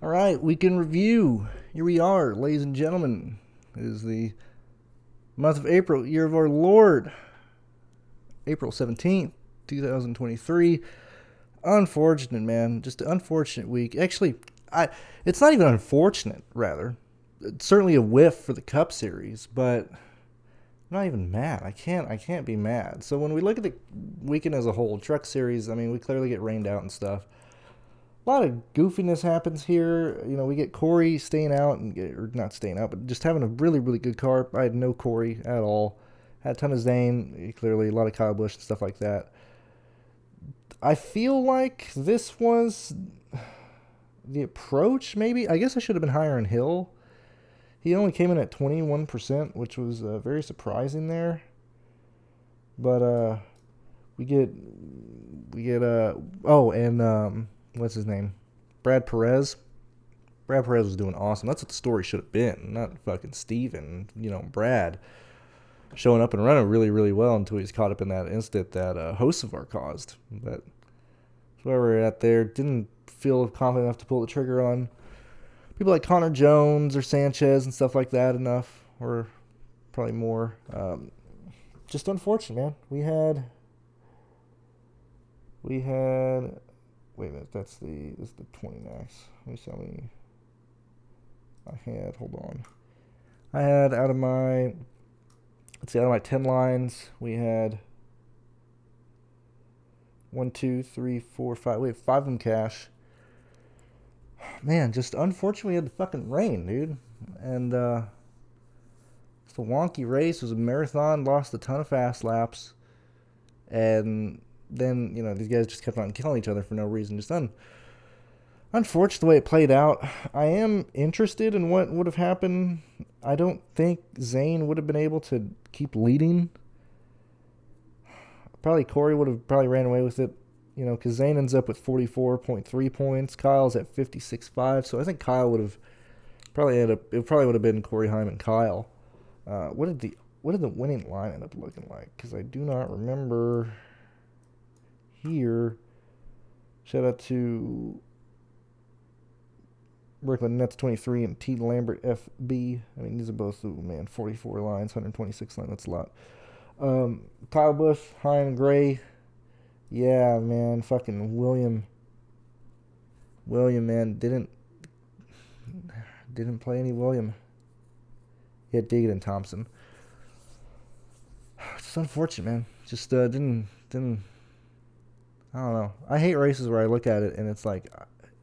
All right, weekend review. Here we are, ladies and gentlemen. It is the month of April, year of our Lord, April 17th, 2023. Unfortunate, man. Just an unfortunate week. Actually, it's not even unfortunate, rather. It's certainly a whiff for the Cup Series, but I'm not even mad. I can't be mad. So when we look at the weekend as a whole, Truck Series, I mean, we clearly get rained out and stuff. A lot of goofiness happens here. You know, we get Corey staying out, or not staying out, but just having a really, really good car. I had no Corey at all. Had a ton of Zane, clearly, a lot of Kyle Busch and stuff like that. I feel like this was the approach, maybe. I guess I should have been higher on Hill. He only came in at 21%, which was very surprising there. But we get what's his name? Brad Perez. Brad Perez was doing awesome. That's what the story should have been, not fucking Steven, Brad showing up and running really, really well until he's caught up in that incident that Hocevar caused. But where we're at there, didn't feel confident enough to pull the trigger on people like Connor Jones or Sanchez and stuff like that enough, or probably more. Just unfortunate, man. We had. Wait a minute, this is the 20 max. Let me see how many I had. Hold on. I had out of my 10 lines, we had 1, 2, 3, 4, 5. We have 5 of them cash. Man, just unfortunately we had the fucking rain, dude. And it's a wonky race. It was a marathon, lost a ton of fast laps. And then, these guys just kept on killing each other for no reason. Just unfortunate the way it played out. I am interested in what would have happened. I don't think Zane would have been able to keep leading. Probably Corey would have ran away with it, because Zane ends up with 44.3 points. Kyle's at 56.5, so I think Kyle would have it probably would have been Corey, Hyman, Kyle. What did the winning line end up looking like? Because I do not remember here. Shout out to Brooklyn Nets 23 and T. Lambert FB. I mean, these are both, 44 lines, 126 lines. That's a lot. Kyle Busch, Hyman, Gray. Yeah, man, fucking William, man, didn't play any William. He had Diggett and Thompson. Just unfortunate, man. Just didn't. I don't know. I hate races where I look at it and it's like,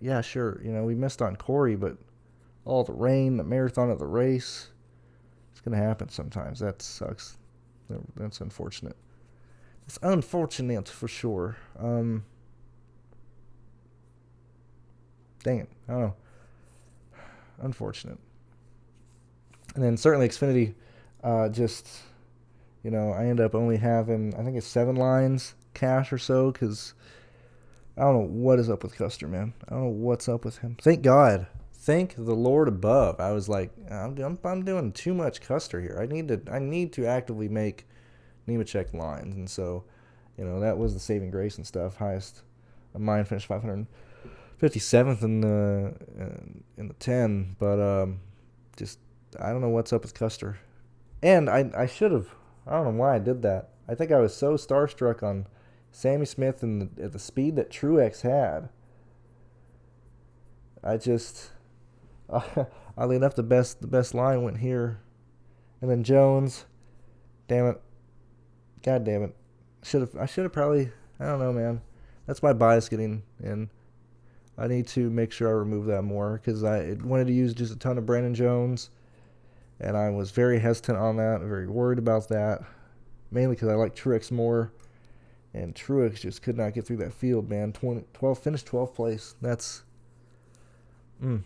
yeah, sure, we missed on Corey, but all the rain, the marathon of the race, it's gonna happen sometimes. That sucks. That's unfortunate. It's unfortunate for sure. Dang it. I don't know. Unfortunate. And then certainly Xfinity, I end up only having, I think it's 7 lines cash or so, because I don't know what is up with Custer, man. I don't know what's up with him. Thank God. Thank the Lord above. I was like, I'm doing too much Custer here. I need to actively make Nemechek lines, and so, that was the saving grace and stuff. Highest of mine, finished 557th in the 10, but just I don't know what's up with Custer, and I should have. I don't know why I did that. I think I was so starstruck on Sammy Smith and at the speed that Truex had. I just, oddly enough, the best line went here, and then Jones. Damn it. God damn it. I should have probably, I don't know, man. That's my bias getting in. I need to make sure I remove that more, because I wanted to use just a ton of Brandon Jones, and I was very hesitant on that, very worried about that, mainly because I like Truex more, and Truex just could not get through that field, man. Finished 12th place. That's, Just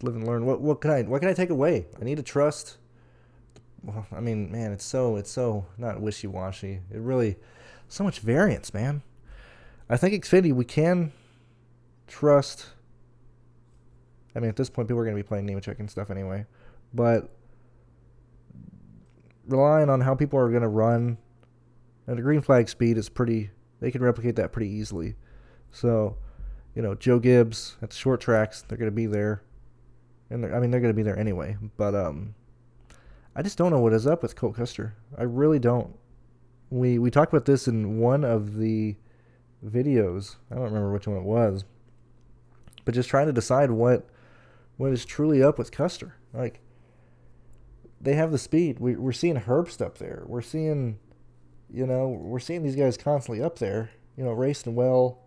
live and learn. What can I take away? I need to trust. Well, I mean, man, it's so not wishy-washy. It really, so much variance, man. I think Xfinity, we can trust. I mean, at this point, people are going to be playing Nemechek and stuff anyway. But relying on how people are going to run, and the green flag speed is pretty, they can replicate that pretty easily. So, Joe Gibbs at the short tracks, they're going to be there. And they're going to be there anyway. But I just don't know what is up with Cole Custer. I really don't. We talked about this in one of the videos. I don't remember which one it was. But just trying to decide what is truly up with Custer. Like, they have the speed. We're seeing Herbst up there. We're seeing these guys constantly up there. Racing well,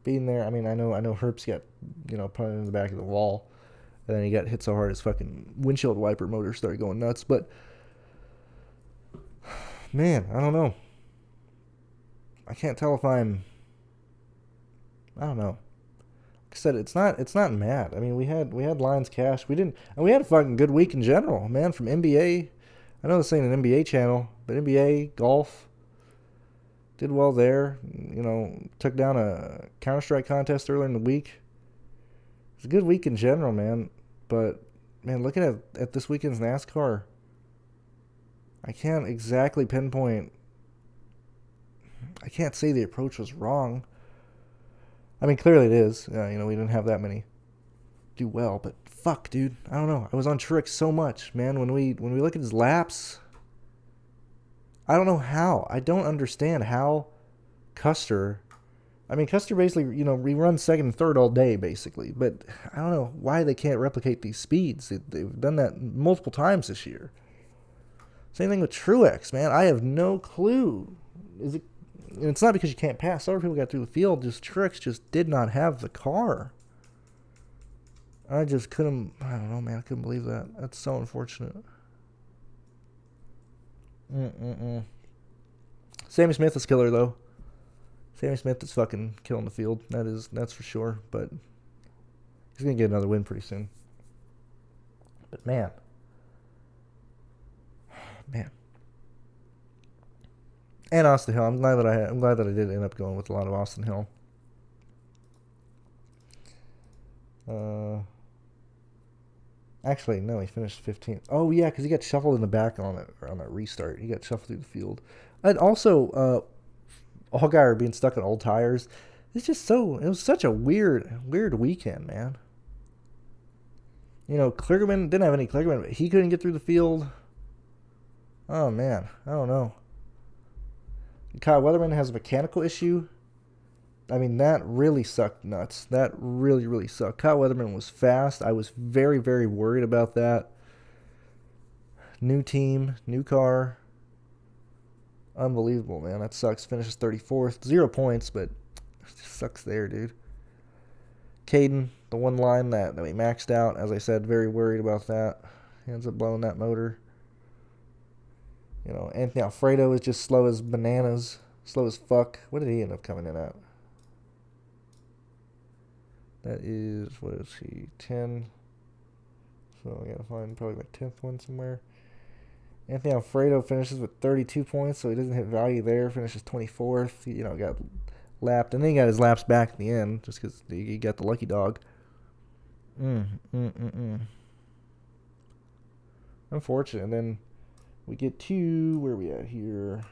being there. I mean, I know Herbst got, put in the back of the wall. And then he got hit so hard his fucking windshield wiper motor started going nuts. But, man, I don't know. I can't tell if I don't know. Like I said, it's not mad. I mean, we had lines cashed. We had a fucking good week in general, man, from NBA. I know this ain't an NBA channel, but NBA, golf, did well there. Took down a Counter-Strike contest earlier in the week. It's a good week in general, man. But, man, looking at this weekend's NASCAR, I can't exactly pinpoint. I can't say the approach was wrong. I mean, clearly it is. We didn't have that many do well, but fuck, dude. I don't know. I was on Truex so much, man. When we look at his laps, I don't know how. I don't understand how Custer basically, he runs second and third all day, basically. But I don't know why they can't replicate these speeds. They've done that multiple times this year. Same thing with Truex, man. I have no clue. It's not because you can't pass. Other people got through the field. Truex just did not have the car. I just couldn't. I don't know, man. I couldn't believe that. That's so unfortunate. Sammy Smith is killer, though. Sammy Smith is fucking killing the field. That's for sure. But he's gonna get another win pretty soon. But man. And Austin Hill. I'm glad that I did end up going with a lot of Austin Hill. Actually, no, he finished 15th. Oh yeah, because he got shuffled in the back on that restart. He got shuffled through the field. And also, Allgaier being stuck on old tires. It was such a weird weekend, man. Kligerman didn't have any Kligerman, but he couldn't get through the field. Oh man, I don't know. Kyle Weatherman has a mechanical issue. I mean, that really sucked nuts. That really, really sucked. Kyle Weatherman was fast. I was very, very worried about that. New team, new car. Unbelievable, man. That sucks. Finishes 34th. 0 points, but it just sucks there, dude. Caden, the one line that we maxed out. As I said, very worried about that. He ends up blowing that motor. Anthony Alfredo is just slow as bananas. Slow as fuck. What did he end up coming in at? That is, what is he? 10. So I gotta find probably my 10th one somewhere. Anthony Alfredo finishes with 32 points, so he doesn't hit value there. Finishes 24th. He, got lapped. And then he got his laps back at the end, just because he got the lucky dog. Unfortunate. And then we get to, where are we at here?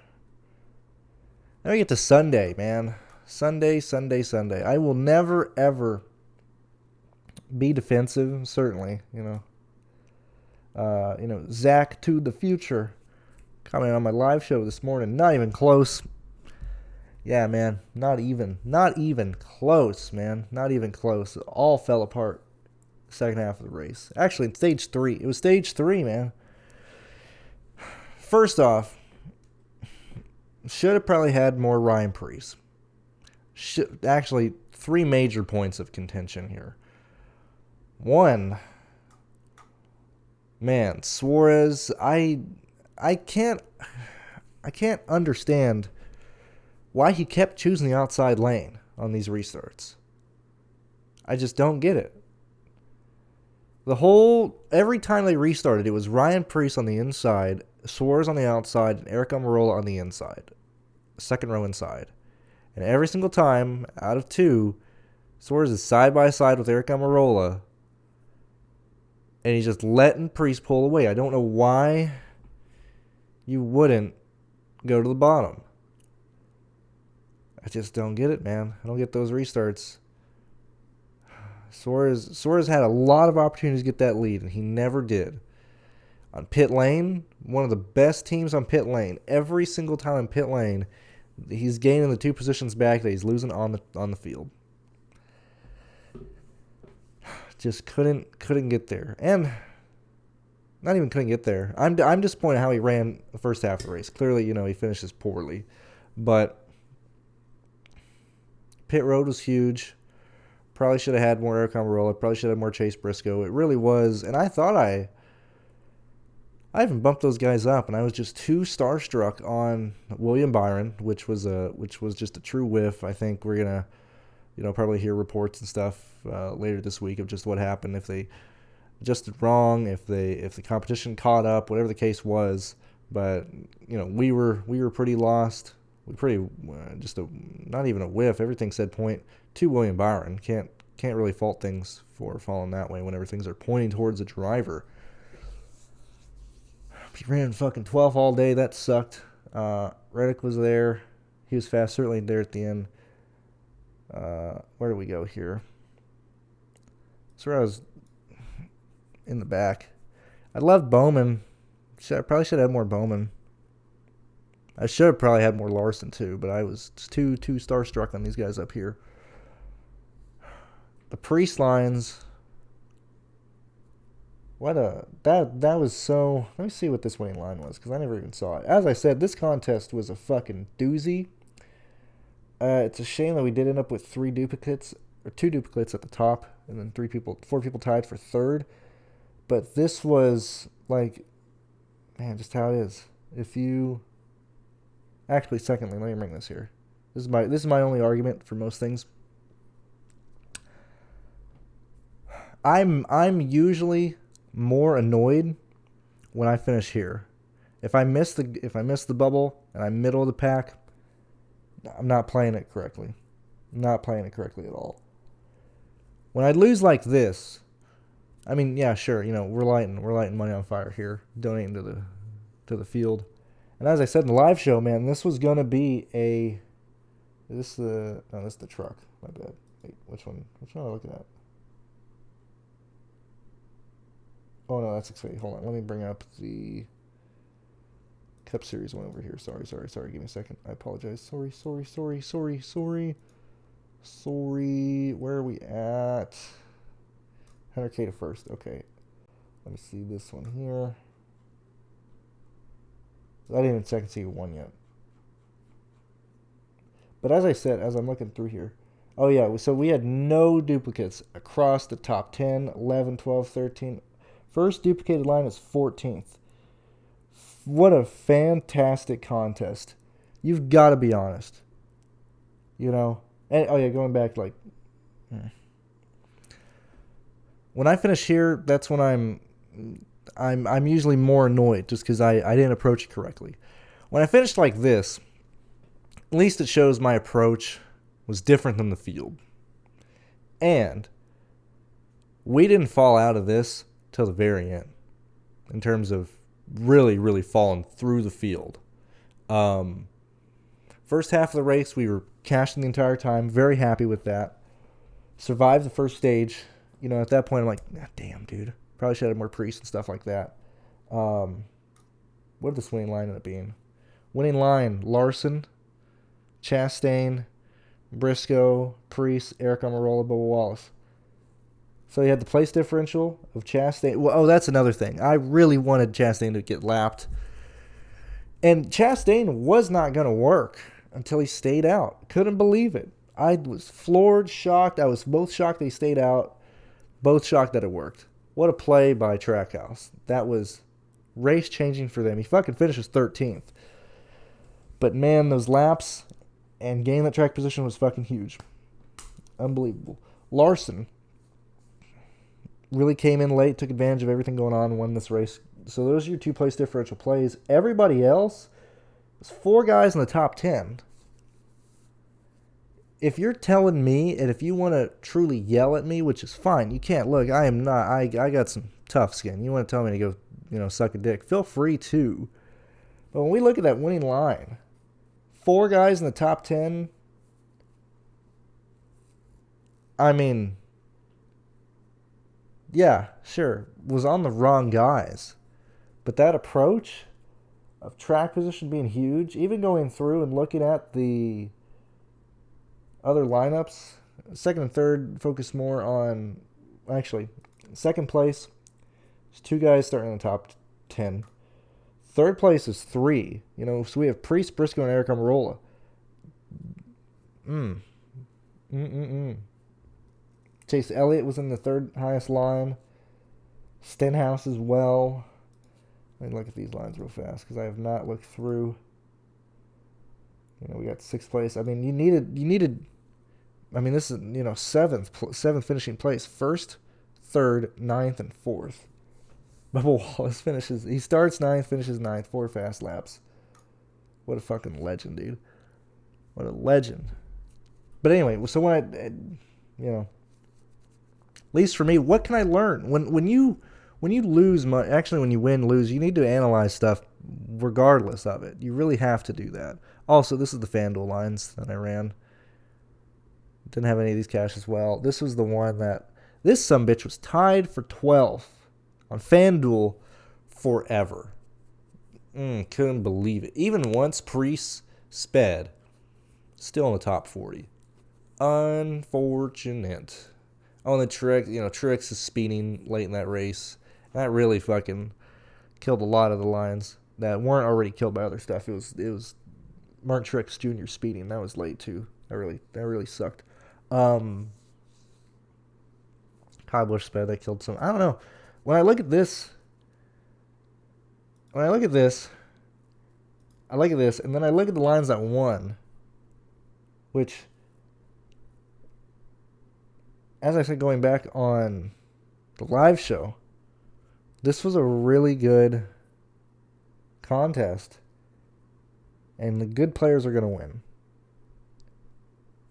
Now we get to Sunday, man. Sunday. I will never, ever be defensive, certainly, Zach to the future commenting on my live show this morning. Not even close. Yeah, man. Not even close, man. Not even close. It all fell apart the second half of the race. Actually, in stage 3. It was stage 3, man. First off, should have probably had more Ryan Preece. Actually, 3 major points of contention here. 1, man, Suarez, I can't understand why he kept choosing the outside lane on these restarts. I just don't get it. Every time they restarted, it was Ryan Preece on the inside, Suarez on the outside, and Eric Almirola on the inside. Second row inside. And every single time, out of 2, Suarez is side by side with Eric Almirola. And he's just letting Preece pull away. I don't know why you wouldn't go to the bottom. I just don't get it, man. I don't get those restarts. Suarez had a lot of opportunities to get that lead, and he never did. On pit lane, one of the best teams on pit lane. Every single time in pit lane, he's gaining the 2 positions back that he's losing on the field. Just couldn't get there, and not even couldn't get there. I'm disappointed how he ran the first half of the race. Clearly, he finishes poorly, but pit road was huge. Probably should have had more Eric Almirola. Probably should have had more Chase Briscoe. It really was, and I thought I even bumped those guys up, and I was just too starstruck on William Byron, which was just a true whiff. I think we're gonna, probably hear reports and stuff later this week of just what happened, if they adjusted wrong, if the competition caught up, whatever the case was. But we were pretty lost. We pretty not even a whiff. Everything said point to William Byron. Can't really fault things for falling that way whenever things are pointing towards a driver. He ran fucking 12th all day. That sucked. Reddick was there. He was fast, certainly there at the end. Where do we go here? So I was in the back. I love Bowman. I probably should have had more Bowman. I should have probably had more Larson too, but I was too starstruck on these guys up here. The Priest lines. That was so. Let me see what this winning line was, because I never even saw it. As I said, this contest was a fucking doozy. It's a shame that we did end up with 3 duplicates, or 2 duplicates at the top, and then 4 people tied for third. But this was like, man, just how it is. If you actually, secondly, let me bring this here. This is my only argument for most things. I'm usually more annoyed when I finish here. If I miss the bubble and I'm middle of the pack, I'm not playing it correctly. I'm not playing it correctly at all. When I lose like this, I mean, yeah, sure, we're lighting money on fire here, donating to the field. And as I said in the live show, man, this was gonna be this is the truck. My bad. Wait, which one am I looking at? Oh no, that's exciting. Hold on, let me bring up the Cup Series one over here. Sorry. Give me a second. I apologize. Sorry. Where are we at? 100K to first. Okay. Let me see this one here. I didn't even check and see one yet. But as I said, as I'm looking through here, oh yeah, so we had no duplicates across the top 10, 11, 12, 13. First duplicated line is 14th. What a fantastic contest. You've got to be honest. And, oh yeah, going back, like, when I finish here, that's when I'm usually more annoyed, just because I didn't approach it correctly. When I finished like this, at least it shows my approach was different than the field. And we didn't fall out of this till the very end in terms of really, really falling through the field. First half of the race, we were cashing the entire time. Very happy with that. Survived the first stage. At that point, I'm like, damn, dude. Probably should have had more Priest and stuff like that. What did this winning line end up being? Winning line, Larson, Chastain, Briscoe, Priest, Eric Almirola, Bubba Wallace. So you had the place differential of Chastain. Well, that's another thing. I really wanted Chastain to get lapped. And Chastain was not going to work until he stayed out. Couldn't believe it. I was floored, shocked. I was both shocked that he stayed out, both shocked that it worked. What a play by Trackhouse. That was race-changing for them. He fucking finishes 13th. But, man, those laps and gaining that track position was fucking huge. Unbelievable. Larson really came in late, took advantage of everything going on, and won this race. So those are your 2 place differential plays. Everybody else was 4 guys in the top 10. If you're telling me, and if you want to truly yell at me, which is fine, you can't. Look, I am not. I got some tough skin. You want to tell me to go, suck a dick, feel free to. But when we look at that winning line, 4 guys in the top 10 I mean, yeah, sure, was on the wrong guys. But that approach of track position being huge, even going through and looking at the other lineups, second and third focus more on, actually, second place, there's two guys starting in the top 10. Third place is three. So we have Priest, Briscoe, and Eric Almirola. Chase Elliott was in the third highest line. Stenhouse as well. Let me look at these lines real fast because I have not looked through. We got sixth place. I mean, you needed. I mean, this is seventh finishing place, first, third, ninth, and fourth. Bubba Wallace finishes. He starts ninth, finishes ninth, 4 fast laps. What a fucking legend, dude. What a legend. But anyway, so when at least for me, what can I learn when you lose money? Actually, when you lose, you need to analyze stuff regardless of it. You really have to do that. Also, this is the FanDuel lines that I ran. Didn't have any of these cash as well. This was the one that this sumbitch was tied for 12th on FanDuel forever. Couldn't believe it. Even once Priest sped, still in the top 40. Unfortunate. Oh, and the Truex is speeding late in that race. That really fucking killed a lot of the lines that weren't already killed by other stuff. It was Martin Truex Jr. speeding. That was late too. That really sucked. Kyle Busch sped. That killed some. I don't know. When I look at this, and then I look at the lines that won, which, as I said, going back on the live show, this was a really good contest, and the good players are going to win.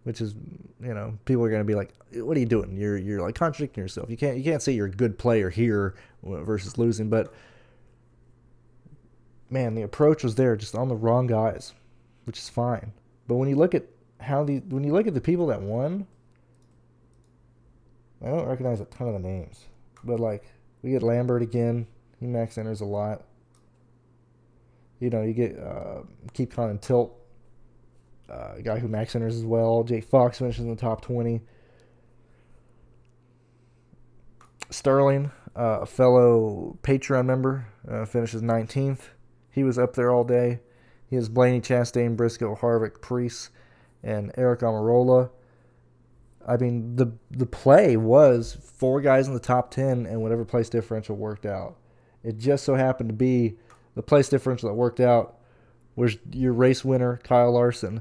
Which is, people are going to be like, "What are you doing? You're like contradicting yourself. You can't say you're a good player here versus losing." But man, the approach was there, just on the wrong guys, which is fine. But when you look at the people that won, I don't recognize a ton of the names, but like we get Lambert again. He max enters a lot. You get Keep Con and Tilt. A guy who max enters as well. Jay Fox finishes in the top 20. Sterling, a fellow Patreon member, finishes 19th. He was up there all day. He has Blaney, Chastain, Briscoe, Harvick, Priest, and Eric Almirola. I mean, the play was 4 guys in the top 10 and whatever place differential worked out. It just so happened to be the place differential that worked out was your race winner, Kyle Larson,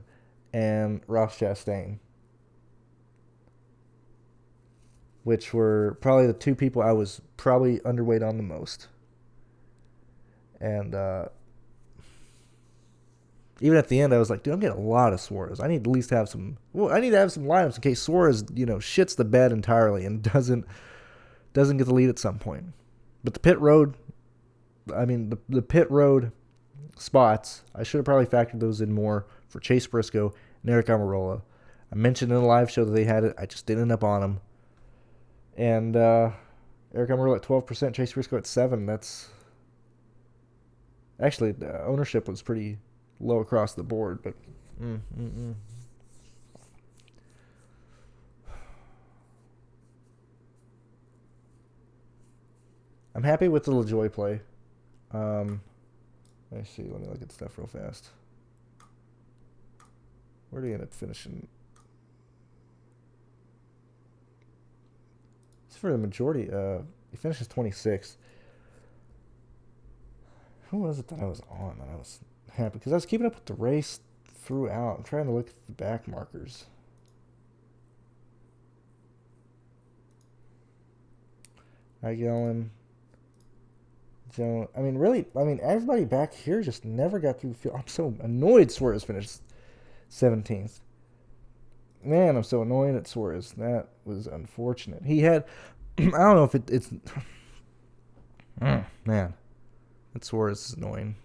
and Ross Chastain, which were probably the 2 people I was probably underweight on the most. And even at the end, I was like, dude, I'm getting a lot of Suarez. I need to at least have some. Well, I need to have some lineups in case Suarez, shits the bed entirely and doesn't get the lead at some point. But the pit road spots, I should have probably factored those in more for Chase Briscoe and Eric Almirola. I mentioned in the live show that they had it. I just didn't end up on them. And Eric Almirola at 12%, Chase Briscoe at 7%. That's actually, the ownership was pretty low across the board, but I'm happy with the LaJoy play. Let me look at stuff real fast. Where do you end up finishing? It's for the majority. He finishes 26th. Who was it that I was on that I was happy? Because I was keeping up with the race throughout. I'm trying to look at the back markers. Joan. Everybody back here just never got through the field. I'm so annoyed Suarez finished 17th. Man, I'm so annoyed at Suarez. That was unfortunate. He had, I don't know if it's, man, that Suarez is annoying.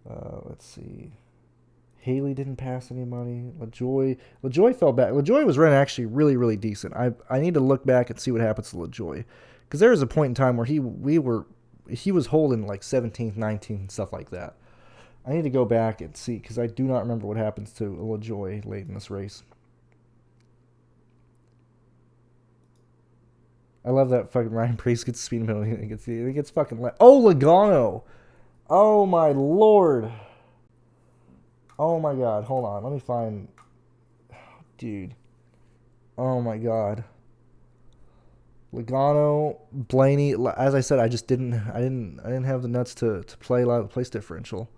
Let's see. Haley didn't pass anybody. LaJoy fell back. LaJoy was running actually really, really decent. I need to look back and see what happens to LaJoy, because there was a point in time where he was holding like 17th, 19th, stuff like that. I need to go back and see, because I do not remember what happens to LaJoy late in this race. I love that fucking Ryan Preece gets speed penalty. He gets fucking oh, Logano. Oh my lord. Oh my god. Hold on. Let me find. Dude. Oh my god. Logano, Blaney. As I said, I didn't have the nuts to play a lot of the place differential.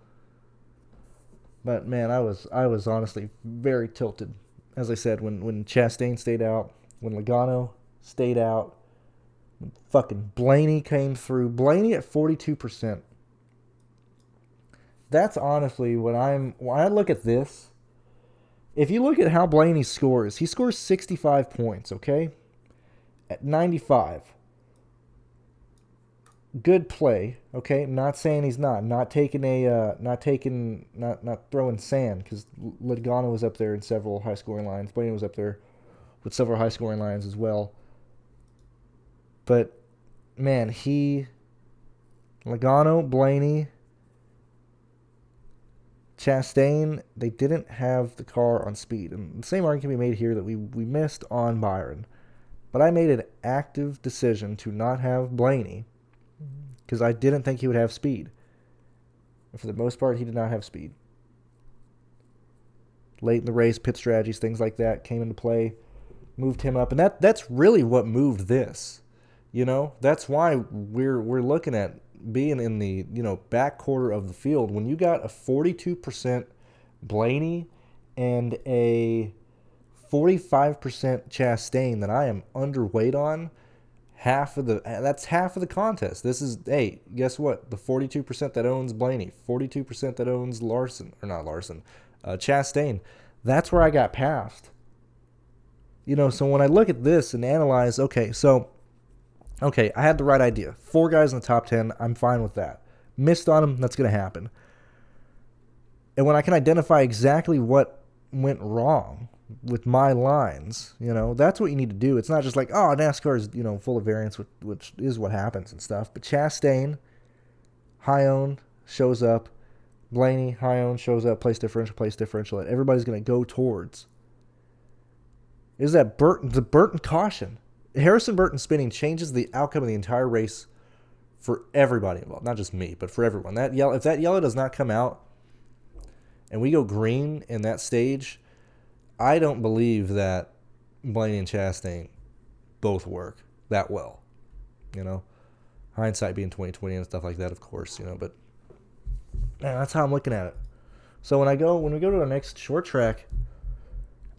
But man, I was honestly very tilted. As I said, when Chastain stayed out, when Logano stayed out, when fucking Blaney came through. Blaney at 42%. That's honestly when I look at this. If you look at how Blaney scores, he scores 65 points, okay? At 95. Good play, okay? I'm not saying he's not. Not throwing sand, because Logano was up there in several high scoring lines. Blaney was up there with several high scoring lines as well. But man, Logano, Blaney, Chastain, they didn't have the car on speed. And the same argument can be made here that we missed on Byron. But I made an active decision to not have Blaney, because I didn't think he would have speed. And for the most part, he did not have speed. Late in the race, pit strategies, things like that came into play, moved him up. And that's really what moved this. You know, that's why we're looking at being in the, back quarter of the field. When you got a 42% Blaney and a 45% Chastain that I am underweight on, that's half of the contest. This is, hey, guess what? The 42% that owns Blaney, 42% that owns Chastain. That's where I got passed. So when I look at this and analyze, okay, I had the right idea. 4 guys in the top 10, I'm fine with that. Missed on them, that's going to happen. And when I can identify exactly what went wrong with my lines, that's what you need to do. It's not just like, oh, NASCAR is, full of variance, which is what happens and stuff. But Chastain, high owned, shows up. Blaney, high owned, shows up, place differential that everybody's going to go towards. Is that the Burton caution? Harrison Burton spinning changes the outcome of the entire race for everybody involved. Not just me, but for everyone. If that yellow does not come out and we go green in that stage, I don't believe that Blaney and Chastain both work that well. Hindsight being 2020 and stuff like that, of course, but man, that's how I'm looking at it. So when we go to the next short track,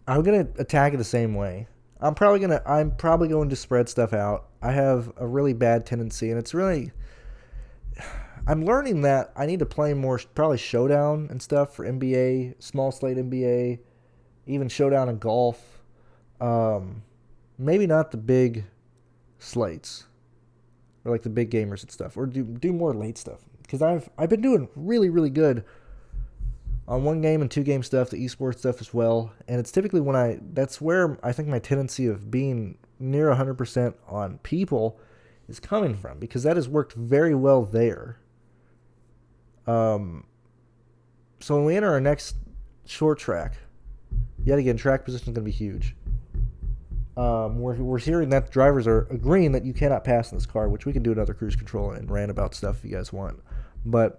I'm gonna attack it the same way. I'm probably going to spread stuff out. I have a really bad tendency, and it's really, I'm learning that I need to play more, probably showdown and stuff for NBA, small slate NBA, even showdown in golf. Maybe not the big slates, or like the big gamers and stuff, or do more late stuff, because I've been doing really, really good on 1 game and 2 game stuff, the esports stuff as well. And it's typically that's where I think my tendency of being near 100% on people is coming from, because that has worked very well there. So when we enter our next short track, yet again, track position is going to be huge. We're hearing that drivers are agreeing that you cannot pass in this car, which we can do another cruise control and rant about stuff if you guys want. But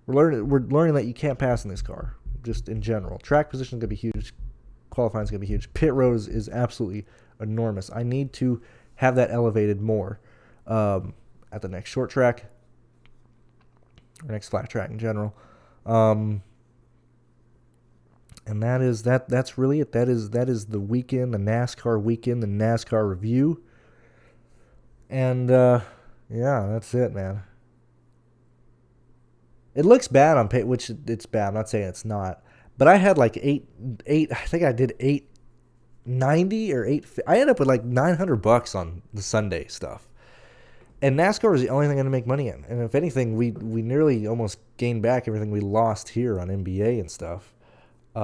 we're learning that you can't pass in this car, just in general. Track position is going to be huge. Qualifying is going to be huge. Pit road is absolutely enormous. I need to have that elevated more at the next short track, or next flat track in general. And that's really it. That is the weekend, the NASCAR weekend, the NASCAR review. And yeah, that's it, man. It looks bad on pay, which it's bad. I'm not saying it's not, but I had like eight. I think I did 890 or 8. I ended up with like $900 on the Sunday stuff, And NASCAR is the only thing I'm going to make money in. And if anything, we nearly almost gained back everything we lost here on NBA and stuff. Here,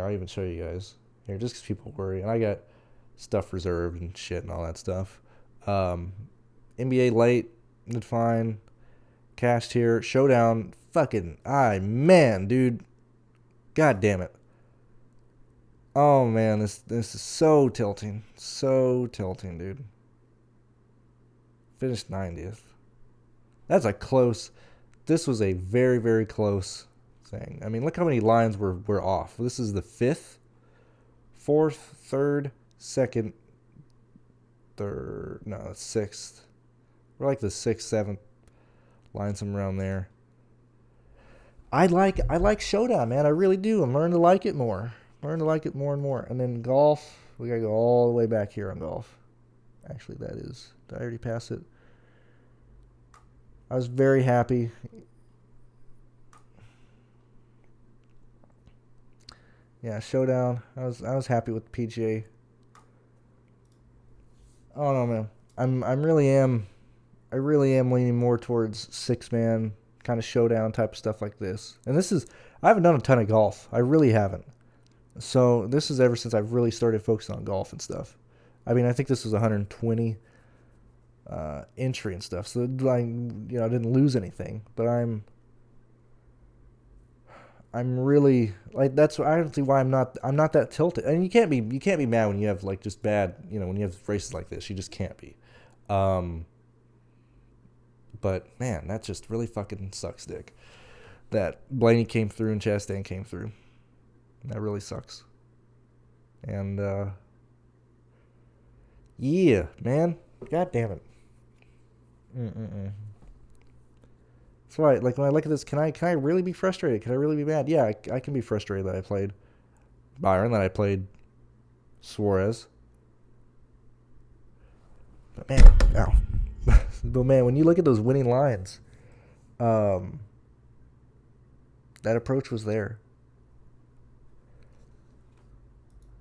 I'll even show you guys. Here, just because people worry. And I got stuff reserved and shit and all that stuff. NBA late, did fine. Cashed here. Showdown. Fucking, man, dude. God damn it. Oh, man, this is so tilting. So tilting, dude. Finished 90th. That's a close. This was a very, very close thing. I mean, look how many lines we're off. This is the 5th, 4th, 3rd, 2nd, 3rd. No, it's 6th. We're like the 6th, 7th line, somewhere around there. I like Showdown, man. I really do. I'm learning to like it more. Learn to like it more and more. And then golf, we got to go all the way back here on golf. Actually, that is. Did I already pass it? I was very happy. Yeah, Showdown. I was happy with the PGA. Oh no, man. I really am leaning more towards 6-man kind of showdown type of stuff like this. And I haven't done a ton of golf. I really haven't. So this is ever since I've really started focusing on golf and stuff. I mean, I think this was 120 entry and stuff. So I didn't lose anything, but I'm really like I don't see why I'm not that tilted. And you can't be mad when you have like just bad, when you have races like this. You just can't be. But man, that just really fucking sucks, dick. That Blaney came through and Chastain came through. That really sucks. And yeah, man. God damn it. That's why, like, when I look at this, can I really be frustrated? Can I really be mad? Yeah, I can be frustrated that I played Byron, that I played Suarez. But man, ow. But man, when you look at those winning lines, that approach was there.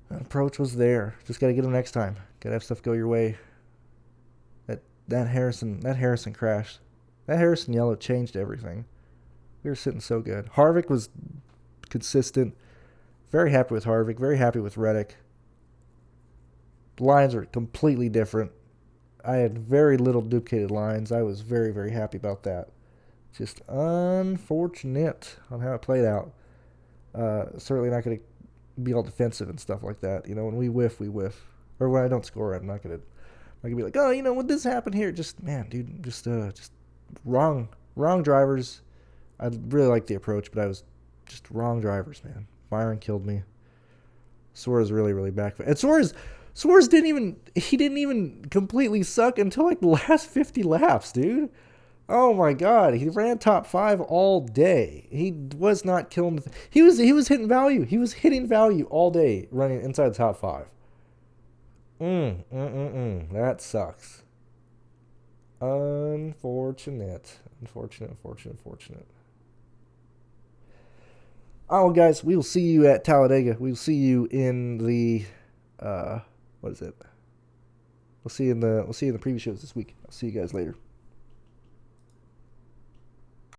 That approach was there. Just gotta get them next time. Gotta have stuff go your way. That Harrison crashed. That Harrison yellow changed everything. We were sitting so good. Harvick was consistent. Very happy with Harvick. Very happy with Reddick. The lines are completely different. I had very little duplicated lines. I was very, very happy about that. Just unfortunate on how it played out. Certainly not going to be all defensive and stuff like that. When we whiff, we whiff. Or when I don't score, I'm not going to be like, oh, what this happened here? Just, man, dude, just wrong drivers. I really liked the approach, but I was just wrong drivers, man. Byron killed me. Suarez really, really back. And Suarez didn't even completely suck until like the last 50 laps, dude. Oh my God, he ran top 5 all day. He was not killing. He was hitting value. He was hitting value all day, running inside the top 5. That sucks. Unfortunate. Oh, guys, we will see you at Talladega. We will see you in the what is it? We'll see you in the preview shows this week. I'll see you guys later.